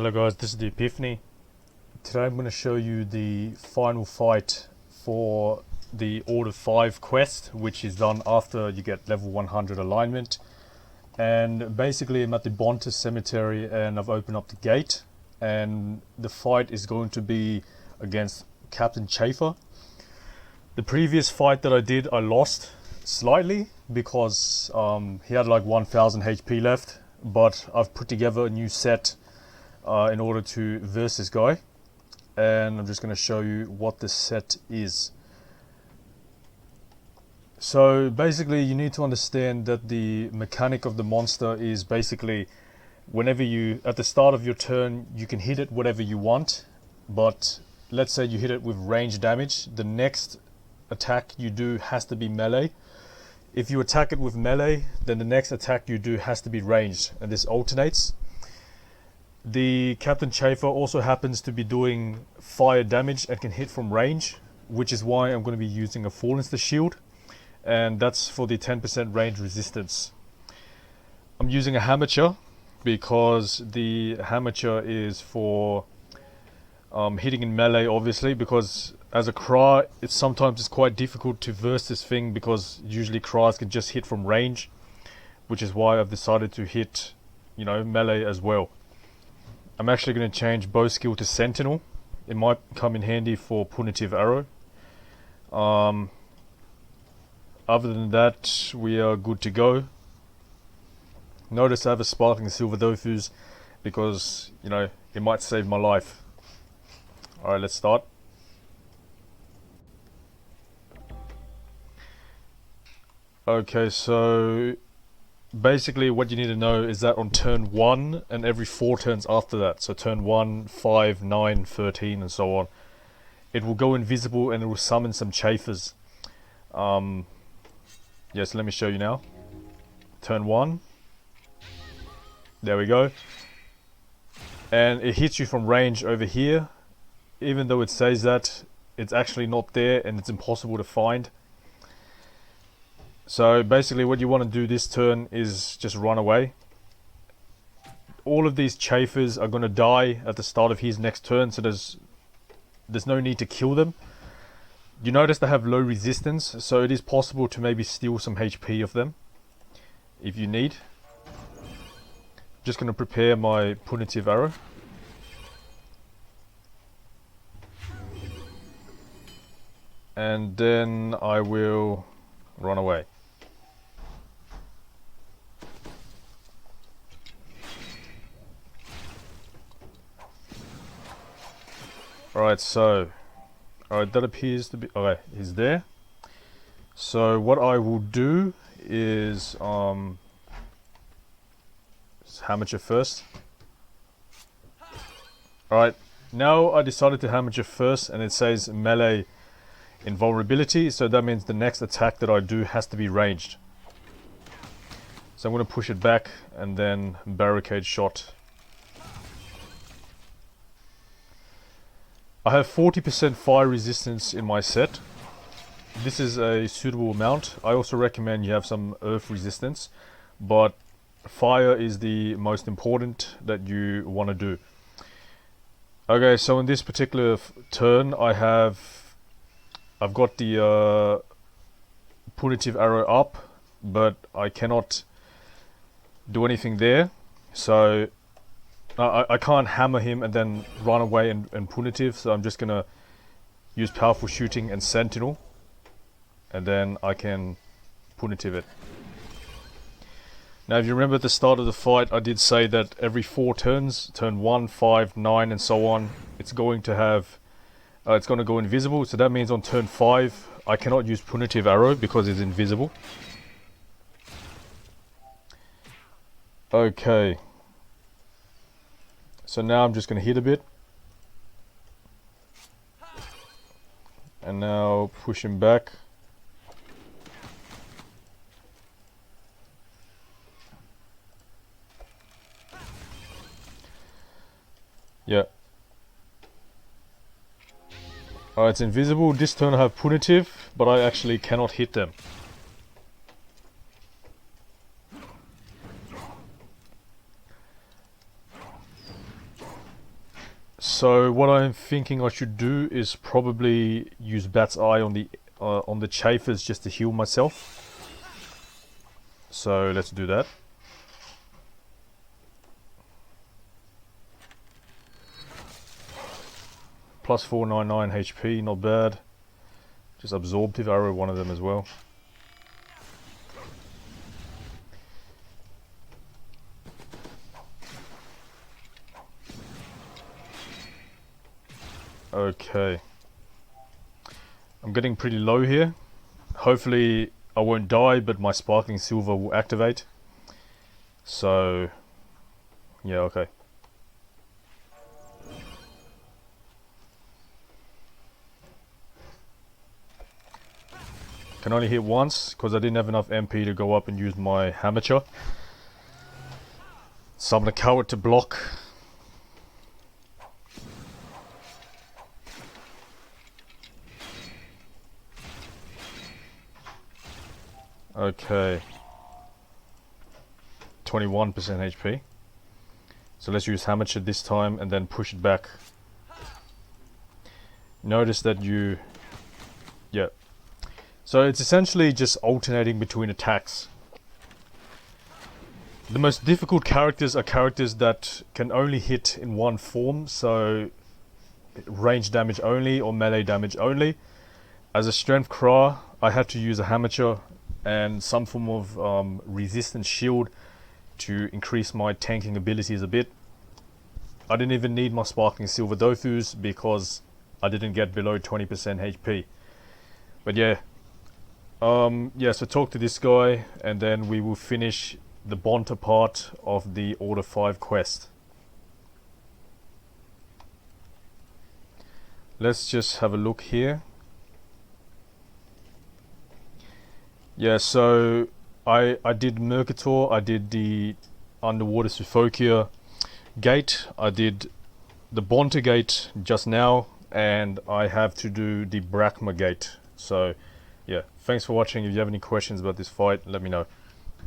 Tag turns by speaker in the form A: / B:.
A: Hello guys, this is the-epiphany. Today I'm going to show you the final fight for the Order 5 quest, which is done after you get level 100 alignment. And basically I'm at the Bonta cemetery and I've opened up the gate, and the fight is going to be against Captain Chafer. The previous fight that I did, I lost slightly because he had like 1000 HP left, but I've put together a new set in order to verse this guy, and I'm just going to show you what this set is. So basically you need to understand that the mechanic of the monster is basically whenever you, at the start of your turn, you can hit it whatever you want, but let's say you hit it with range damage, the next attack you do has to be melee. If you attack it with melee, then the next attack you do has to be ranged, and this alternates. The Captain Chafer also happens to be doing fire damage and can hit from range, which is why I'm going to be using a Fallenster shield, and that's for the 10% range resistance. I'm using a Hammercher because the Hammercher is for hitting in melee, obviously, because as a Cry it's quite difficult to verse this thing because usually Cries can just hit from range, which is why I've decided to hit, you know, melee as well. I'm actually going to change bow skill to Sentinel. It might come in handy for punitive arrow. Other than that, we are good to go. Notice I have a sparkling silver Dofus because, you know, it might save my life. Alright, let's start. Okay, so basically what you need to know is that on turn 1 and every 4 turns after that, so turn 1, 5, 9, 13 and so on, it will go invisible and it will summon some Chafers. Yes, let me show you now. Turn 1, there we go, and it hits you from range over here. Even though it says that, it's actually not there and it's impossible to find. So basically what you want to do this turn is just run away. All of these Chafers are going to die at the start of his next turn, so there's no need to kill them. You notice they have low resistance, so it is possible to maybe steal some HP of them if you need. Just going to prepare my punitive arrow. And then I will run away. Alright, that appears to be, okay, he's there. So what I will do is Hammercher first. Alright, now I decided to Hammercher first, and it says melee invulnerability, so that means the next attack that I do has to be ranged. So I'm going to push it back and then barricade shot. I have 40% fire resistance in my set. This is a suitable amount. I also recommend you have some earth resistance, but fire is the most important that you want to do. Okay, so in this particular turn I've got the punitive arrow up, but I cannot do anything there, so I can't hammer him and then run away and punitive, so I'm just gonna use powerful shooting and sentinel, and then I can punitive it. Now if you remember at the start of the fight I did say that every 4 turns, turn 1, 5, 9 and so on, it's going to have it's going to go invisible, so that means on turn 5 I cannot use punitive arrow because it's invisible. Okay. So now I'm just going to hit a bit. And now push him back. Yeah. Alright, it's invisible. This turn I have punitive, but I actually cannot hit them. So what I'm thinking I should do is probably use Bat's Eye on the Chafers just to heal myself. So let's do that. Plus 499 HP, not bad. Just absorptive arrow one of them as well. Okay. I'm getting pretty low here. Hopefully I won't die, but my sparkling silver will activate. So, yeah, okay. Can only hit once, because I didn't have enough MP to go up and use my Hamacher. Summon a coward to block. Okay. 21% HP. So let's use Hamacher this time and then push it back. Notice that you... yeah. So it's essentially just alternating between attacks. The most difficult characters are characters that can only hit in one form, so range damage only or melee damage only. As a strength Kra, I had to use a Hamacher and some form of resistance shield to increase my tanking abilities a bit. I didn't even need my sparkling silver Dofus because I didn't get below 20% HP. But yeah. Yeah, so talk to this guy and then we will finish the Bonta part of the Order 5 quest. Let's just have a look here. Yeah, so I did Mercator, I did the Underwater Sophokia gate, I did the Bonta gate just now, and I have to do the Brachma gate. So yeah, thanks for watching. If you have any questions about this fight, let me know.